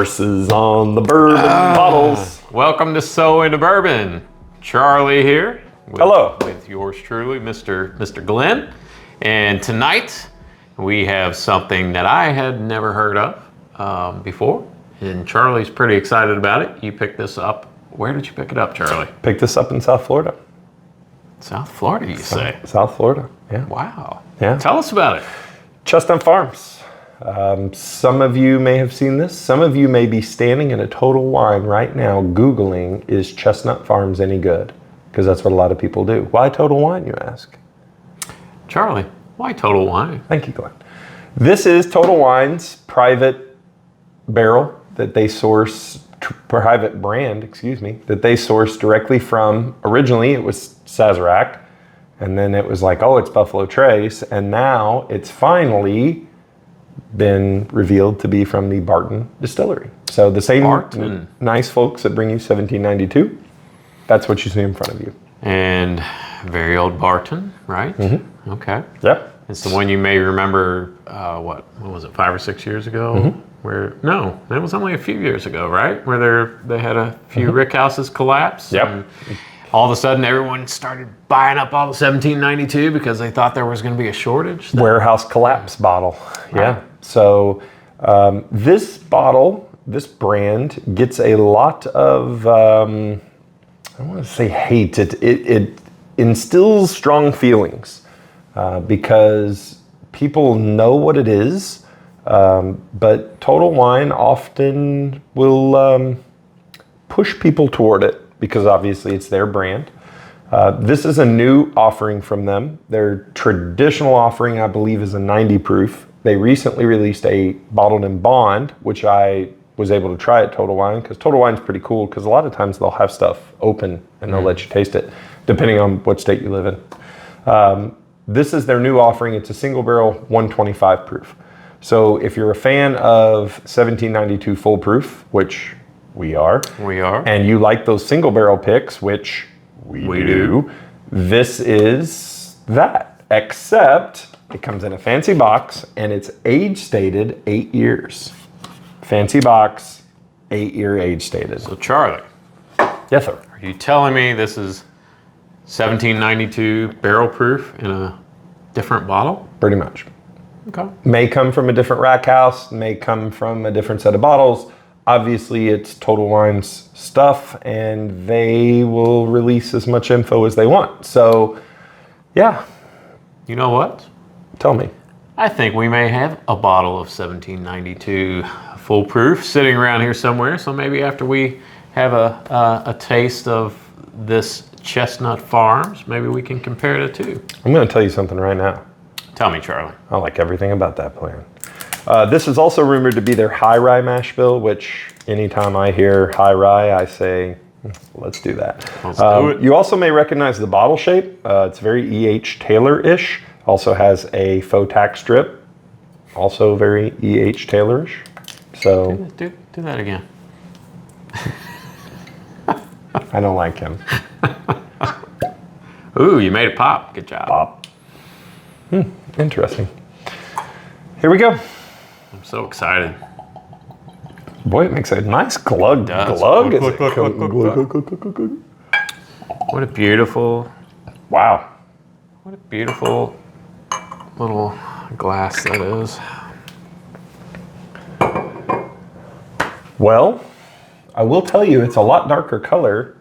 horses on the bourbon bottles. Welcome to So Into Bourbon. Charlie here. Hello. With yours truly, Mr. Glenn. And tonight we have something that I had never heard of before. And Charlie's pretty excited about it. You picked this up. Where did you pick it up, Charlie? Picked this up in South Florida. South Florida, you say? South Florida, yeah. Wow. Yeah. Tell us about it. Chestnut Farms. Some of you may have seen this. Some of you may be standing in a Total Wine right now Googling, is Chestnut Farms any good? Because that's what a lot of people do. Why Total Wine, you ask? Charlie, why Total Wine? Thank you, Glenn. This is Total Wine's private barrel that they source, private brand, that they source directly from, originally it was Sazerac, and then it was like, oh, it's Buffalo Trace, and now it's finally been revealed to be from the Barton Distillery. So the same Barton. Nice folks that bring you 1792, that's what you see in front of you. And very old Barton, right? Mm-hmm. Okay. Yep. It's the one you may remember, what was it, 5 or 6 years ago? Mm-hmm. No, it was only a few years ago, right? Where they had a few rick houses collapse. Yep. And all of a sudden, everyone started buying up all the 1792 because they thought there was going to be a shortage. Warehouse collapse bottle. Right. Yeah. So this bottle, this brand gets a lot of, I don't want to say hate. It instills strong feelings because people know what it is, but Total Wine often will push people toward it, because obviously it's their brand. This is a new offering from them. Their traditional offering, I believe, is a 90 proof. They recently released a bottled in bond, which I was able to try at Total Wine, because Total Wine's pretty cool, because a lot of times they'll have stuff open and they'll let you taste it, depending on what state you live in. This is their new offering. It's a single barrel 125 proof. So if you're a fan of 1792 full proof, which we are. And you like those single barrel picks, which we do. This is that, except it comes in a fancy box and it's age stated 8 years. Fancy box, 8-year age stated. So Charlie. Yes, sir. Are you telling me this is 1792 barrel proof in a different bottle? Pretty much. Okay. May come from a different rack house, may come from a different set of bottles. Obviously, it's Total Wine's stuff, and they will release as much info as they want. So, yeah. You know what? Tell me. I think we may have a bottle of 1792 full proof sitting around here somewhere. So maybe after we have a taste of this Chestnut Farms, maybe we can compare the two. I'm going to tell you something right now. Tell me, Charlie. I like everything about that plan. This is also rumored to be their high rye mash bill, which anytime I hear high rye, I say, let's do that. Let's do it. You also may recognize the bottle shape. It's very E.H. Taylor-ish. Also has a faux tack strip. Also very E.H. Taylor-ish. So do that again. I don't like him. Ooh, you made it pop. Good job. Pop. Interesting. Here we go. I'm so excited. Boy, it makes a nice glug. Glug. What a beautiful. Wow. What a beautiful little glass that is. Well, I will tell you, it's a lot darker color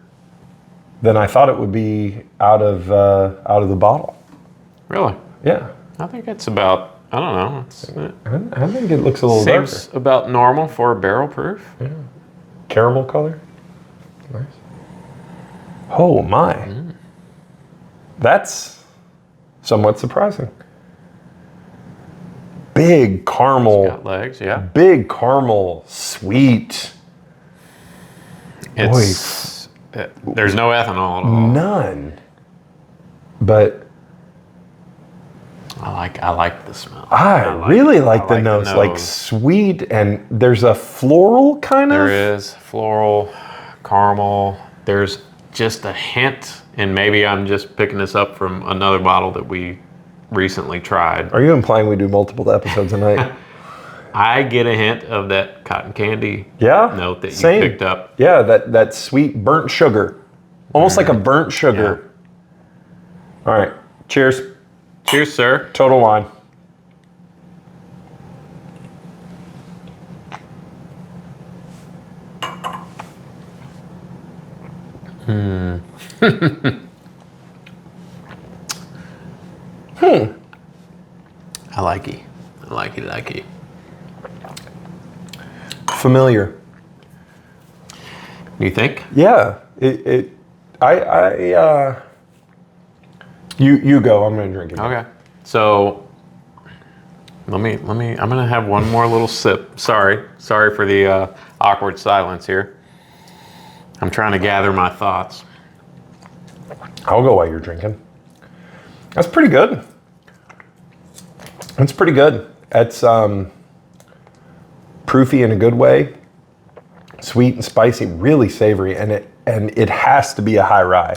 than I thought it would be out of the bottle. Really? Yeah. I think it's about, I don't know. I think it looks a little darker. Seems about normal for a barrel proof. Yeah. Caramel color. Nice. Oh my. That's somewhat surprising. Big caramel. It's got legs, yeah. Big caramel, sweet. It's there's no ethanol at all. None. But I like the smell. I really like the nose, like sweet, and there's a floral kind of. There is floral, caramel. There's just a hint, and maybe I'm just picking this up from another bottle that we recently tried. Are you implying we do multiple episodes a night? I get a hint of that cotton candy Yeah. note that same. you picked up. Yeah, that sweet burnt sugar. Almost like a burnt sugar. All right. Cheers. Cheers, sir. Total wine. I like it. I like it. Like it. Familiar. You think? Yeah. You go. I'm gonna drink it. Okay. So let me. I'm gonna have one more little sip. Sorry for the awkward silence here. I'm trying to gather my thoughts. I'll go while you're drinking. That's pretty good. That's pretty good. That's proofy in a good way, sweet and spicy, really savory, and it has to be a high rye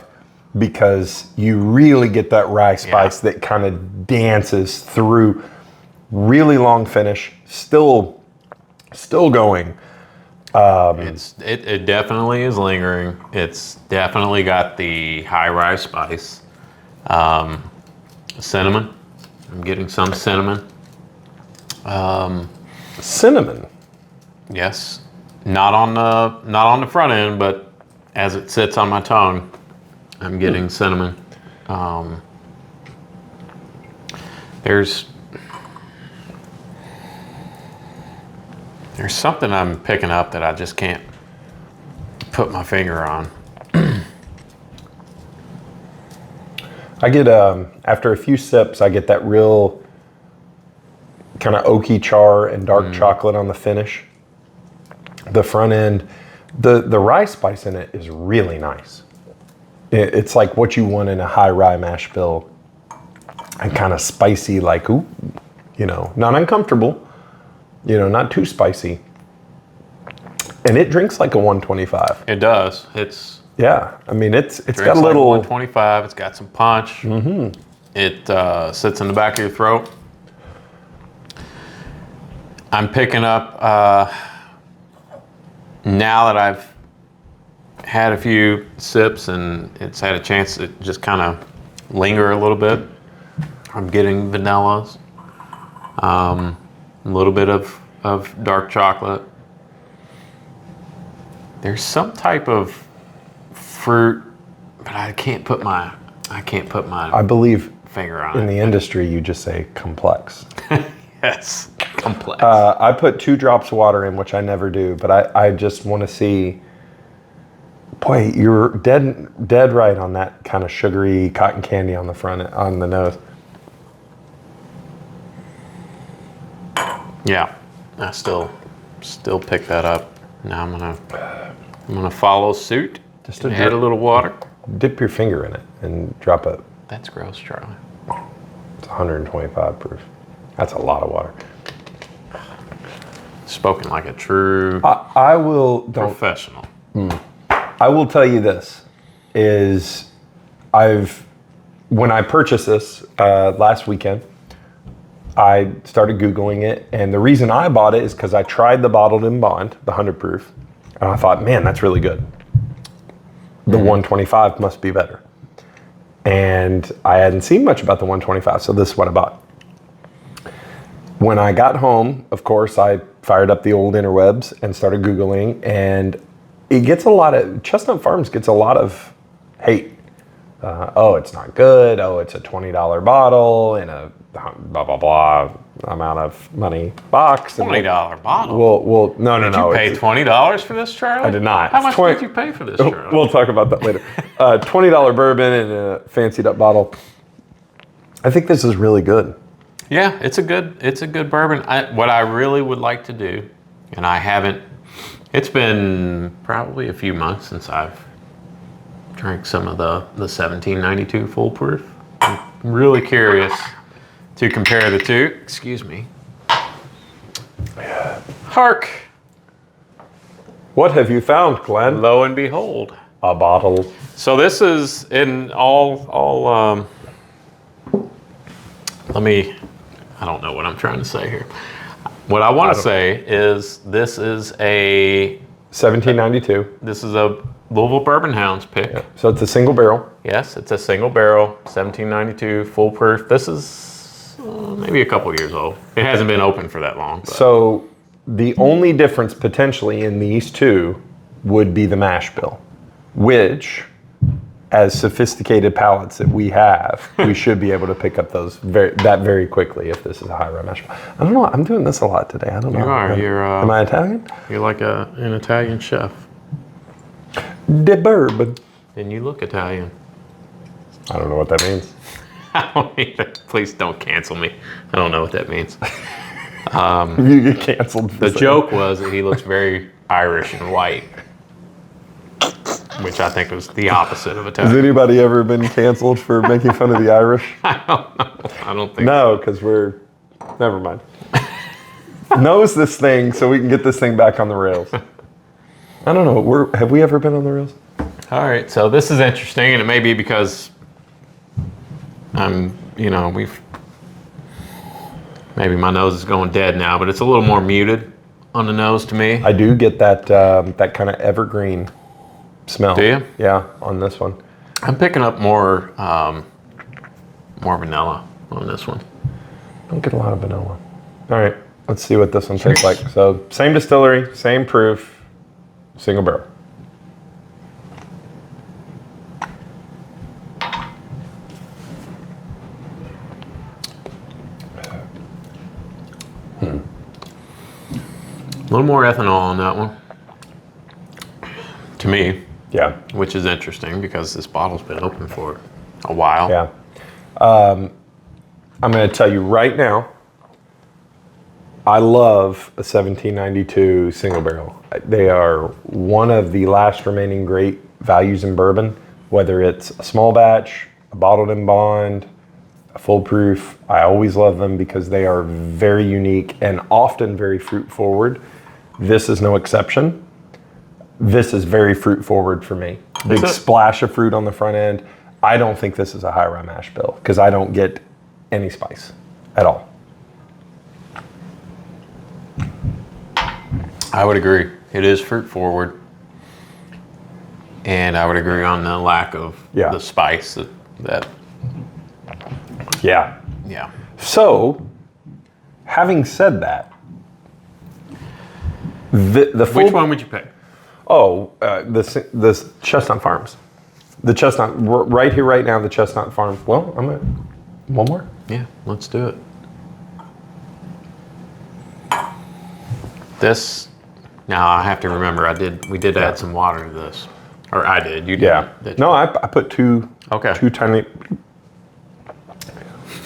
because you really get that rye spice that kind of dances through. Really long finish, still going. It definitely is lingering. It's definitely got the high rye spice. Cinnamon. I'm getting some cinnamon. Cinnamon. Yes. Not on the front end, but as it sits on my tongue, I'm getting cinnamon. There's something I'm picking up that I just can't put my finger on. I get after a few sips, I get that real kind of oaky char and dark chocolate on the finish. The front end, the rye spice in it is really nice. It's like what you want in a high rye mash bill, and kind of spicy, like ooh, not uncomfortable. Not too spicy. And it drinks like a 125. It does. Yeah, I mean it's got a like little 125. It's got some punch. Mm-hmm. It sits in the back of your throat. I'm picking up now that I've had a few sips and it's had a chance to just kind of linger a little bit. I'm getting vanillas, a little bit of dark chocolate. There's some type of fruit, but I can't put my I believe finger on in the industry you just say complex. Yes, complex. I put 2 drops of water in, which I never do, but I just want to see. Boy, you're dead right on that kind of sugary cotton candy on the front, on the nose. Yeah, I still pick that up. Now I'm gonna follow suit. Just add a little water. Dip your finger in it and drop it. That's gross, Charlie. It's 125 proof. That's a lot of water. Spoken like a true I will professional. I will tell you this is when I purchased this last weekend, I started Googling it, and the reason I bought it is because I tried the bottled in bond, the 100 proof, and I thought, man, that's really good. The 125 must be better. And I hadn't seen much about the 125, so this is what I bought. When I got home, of course, I fired up the old interwebs and started Googling, and Chestnut Farms gets a lot of hate. It's not good. Oh, it's a $20 bottle in a blah, blah, blah amount of money box. $20 bottle? Well, no. Did you pay $20 for this, Charlie? I did not. How much did you pay for this, Charlie? We'll talk about that later. $20 bourbon in a fancied up bottle. I think this is really good. Yeah, it's a good bourbon. What I really would like to do, and I haven't, it's been probably a few months since I've drank some of the 1792 full proof. I'm really curious to compare the two. Excuse me. Hark! What have you found, Glenn? Lo and behold. A bottle. So this is in all I don't know what I'm trying to say here. What I want to say is this is a 1792. This is a Louisville Bourbon Hounds pick. Yeah. So it's a single barrel. Yes, it's a single barrel, 1792, full proof. This is maybe a couple years old. It hasn't been open for that long. But. So the only difference potentially in these two would be the mash bill, which, as sophisticated palates that we have, we should be able to pick up those very quickly if this is a high rye mash bill. I don't know. I'm doing this a lot today. I don't know. You are. Am I Italian? You're like an Italian chef. De bourbon. Then you look Italian. I don't know what that means. I don't either. Please don't cancel me. I don't know what that means. You get canceled. The joke was that he looks very Irish and white, which I think was the opposite of Italian. Has anybody ever been canceled for making fun of the Irish? I don't know. I don't think No, because never mind. Knows this thing so we can get this thing back on the rails. I don't know. Have we ever been on the rails? All right, so this is interesting, and it may be because maybe my nose is going dead now, but it's a little more muted on the nose to me. I do get that kind of evergreen smell. Do you? Yeah, on this one. I'm picking up more vanilla on this one. Don't get a lot of vanilla. All right, let's see what this one tastes like. So same distillery, same proof, single barrel. A little more ethanol on that one, to me. Yeah. Which is interesting because this bottle's been open for a while. Yeah. I'm going to tell you right now, I love a 1792 single barrel. They are one of the last remaining great values in bourbon, whether it's a small batch, a bottled in bond, a full proof. I always love them because they are very unique and often very fruit forward. This is no exception. This is very fruit forward for me. Big splash of fruit on the front end. I don't think this is a high rye mash bill because I don't get any spice at all. I would agree. It is fruit forward. And I would agree on the lack of the spice that. Yeah. Yeah. So, having said that, the full, which one would you pick? Oh, the Chestnut Farms. The Chestnut, right here, right now, the Chestnut Farms. Well, one more? Yeah, let's do it. This, now I have to remember, we did add some water to this. Or I did, you did. Yeah. No, I put two tiny,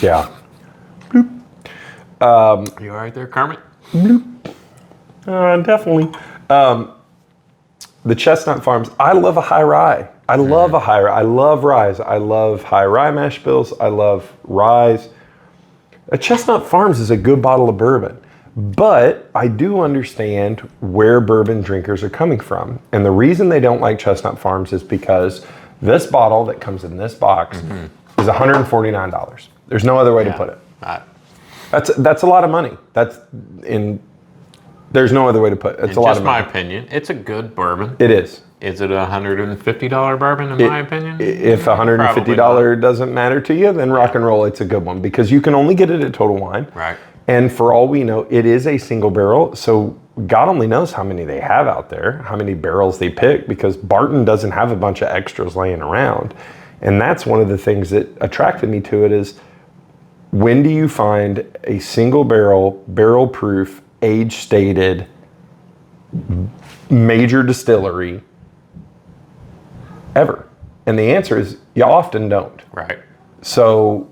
yeah. Bloop. You all right there, Kermit? Bloop. Definitely. The Chestnut Farms, I love a high rye. I love a high rye. I love ryes. I love high rye mash bills. I love ryes. A Chestnut Farms is a good bottle of bourbon, but I do understand where bourbon drinkers are coming from. And the reason they don't like Chestnut Farms is because this bottle that comes in this box is $149. There's no other way to put it. That's a lot of money. There's no other way to put it. It's a lot of money. Just my opinion, it's a good bourbon. It is. Is it a $150 bourbon in my opinion? If $150 doesn't matter to you, then rock and roll, it's a good one because you can only get it at Total Wine. Right. And for all we know, it is a single barrel. So God only knows how many they have out there, how many barrels they pick, because Barton doesn't have a bunch of extras laying around. And that's one of the things that attracted me to it is, when do you find a single barrel, barrel proof, age stated, major distillery ever? And the answer is you often don't. Right. So,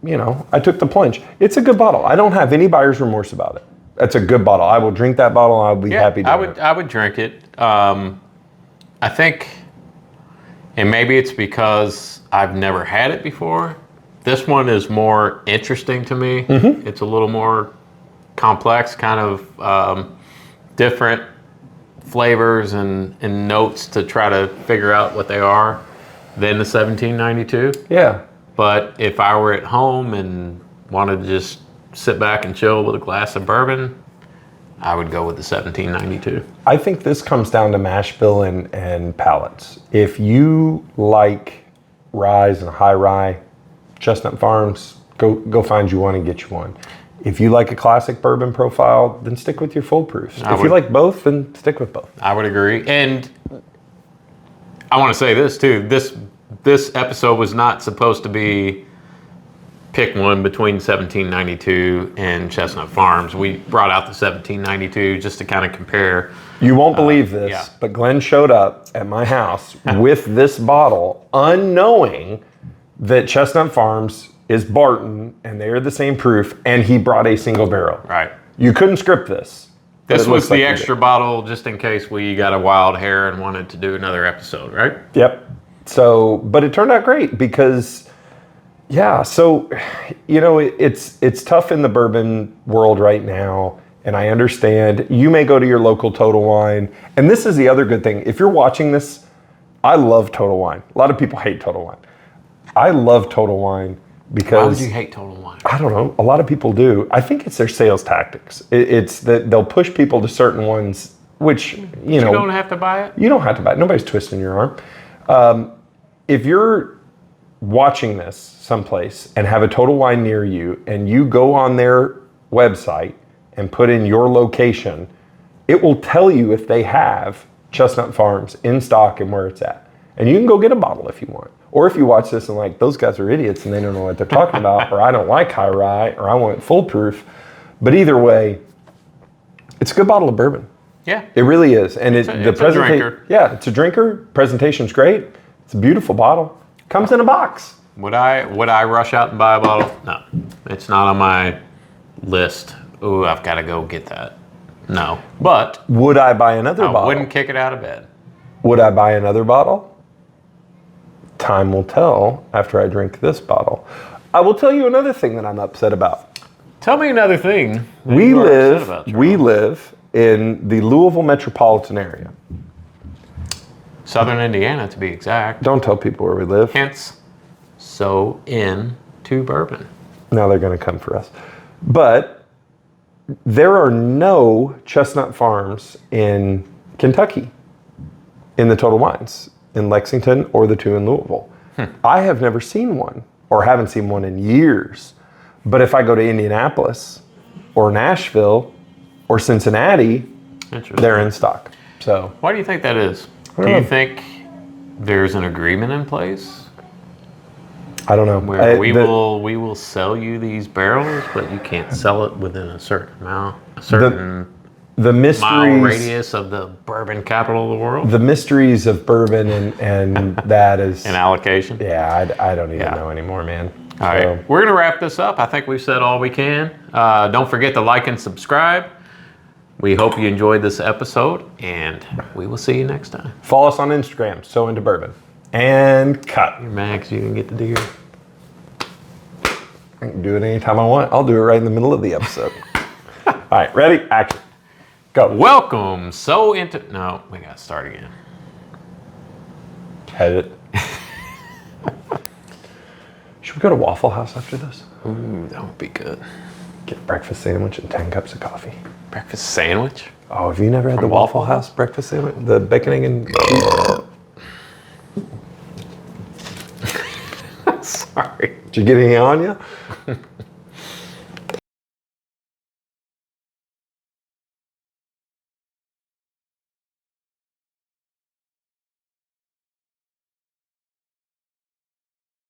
I took the plunge. It's a good bottle. I don't have any buyer's remorse about it. That's a good bottle. I will drink that bottle. I'll be happy to I would drink it. I think, and maybe it's because I've never had it before. This one is more interesting to me. It's a little more complex, kind of different flavors and notes to try to figure out what they are than the 1792. Yeah. But if I were at home and wanted to just sit back and chill with a glass of bourbon, I would go with the 1792. I think this comes down to mash bill and palates. If you like ryes and high rye, Chestnut Farms, go find you one and get you one. If you like a classic bourbon profile, then stick with your full proofs. If you like both, then stick with both. I would agree. And I want to say this too. This episode was not supposed to be pick one between 1792 and Chestnut Farms. We brought out the 1792 just to kind of compare. You won't believe this, but Glenn showed up at my house with this bottle, unknowing that Chestnut Farms is Barton and they are the same proof, and he brought a single barrel. Right. You couldn't script this. This was the extra bottle just in case we got a wild hair and wanted to do another episode, right? Yep. So, but it turned out great because, yeah, so, it's tough in the bourbon world right now, and I understand. You may go to your local Total Wine, and this is the other good thing. If you're watching this, I love Total Wine. A lot of people hate Total Wine. I love Total Wine because... Why would you hate Total Wine? I don't know. A lot of people do. I think it's their sales tactics. It's that they'll push people to certain ones, which, you know... You don't have to buy it? You don't have to buy it. Nobody's twisting your arm. If you're watching this someplace and have a Total Wine near you, and you go on their website and put in your location, it will tell you if they have Chestnut Farms in stock and where it's at. And you can go get a bottle if you want. Or if you watch this and like, those guys are idiots and they don't know what they're talking about, or I don't like high rye, or I want full proof. But either way, it's a good bottle of bourbon. Yeah. It really is. And it's a drinker. Yeah, it's a drinker. Presentation's great. It's a beautiful bottle. Comes in a box. Would I rush out and buy a bottle? No. It's not on my list. Ooh, I've got to go get that. No. But would I buy another bottle? I wouldn't kick it out of bed. Would I buy another bottle? Time will tell after I drink this bottle. I will tell you another thing that I'm upset about. Tell me another thing. We live in the Louisville metropolitan area. Southern Indiana, to be exact. Don't tell people where we live. Hence, so into bourbon. Now they're going to come for us. But there are no Chestnut Farms in Kentucky in the Total Wines, in Lexington or the two in Louisville. I have never seen one, or haven't seen one in years. But if I go to Indianapolis or Nashville or Cincinnati, they're in stock. So why do you think that is? Do you think there's an agreement in place? I don't know. Where we will sell you these barrels, but you can't sell it within a certain amount, the mysteries, mile radius of the bourbon capital of the world. The mysteries of bourbon and that is an allocation. Yeah, I don't even know anymore, man. All right, we're gonna wrap this up. I think we've said all we can. Don't forget to like and subscribe. We hope you enjoyed this episode, and we will see you next time. Follow us on Instagram, So Into Bourbon. And cut. You're mad because you didn't get to do your... I can do it anytime I want. I'll do it right in the middle of the episode. All right, ready? Action. Go. Welcome, So Into... No, we got to start again. Edit. Should we go to Waffle House after this? Ooh, that would be good. Get a breakfast sandwich and 10 cups of coffee. Breakfast sandwich? Oh, have you never had the Waffle House breakfast sandwich? The bacon, egg, and cheese? Sorry. Did you get any on you?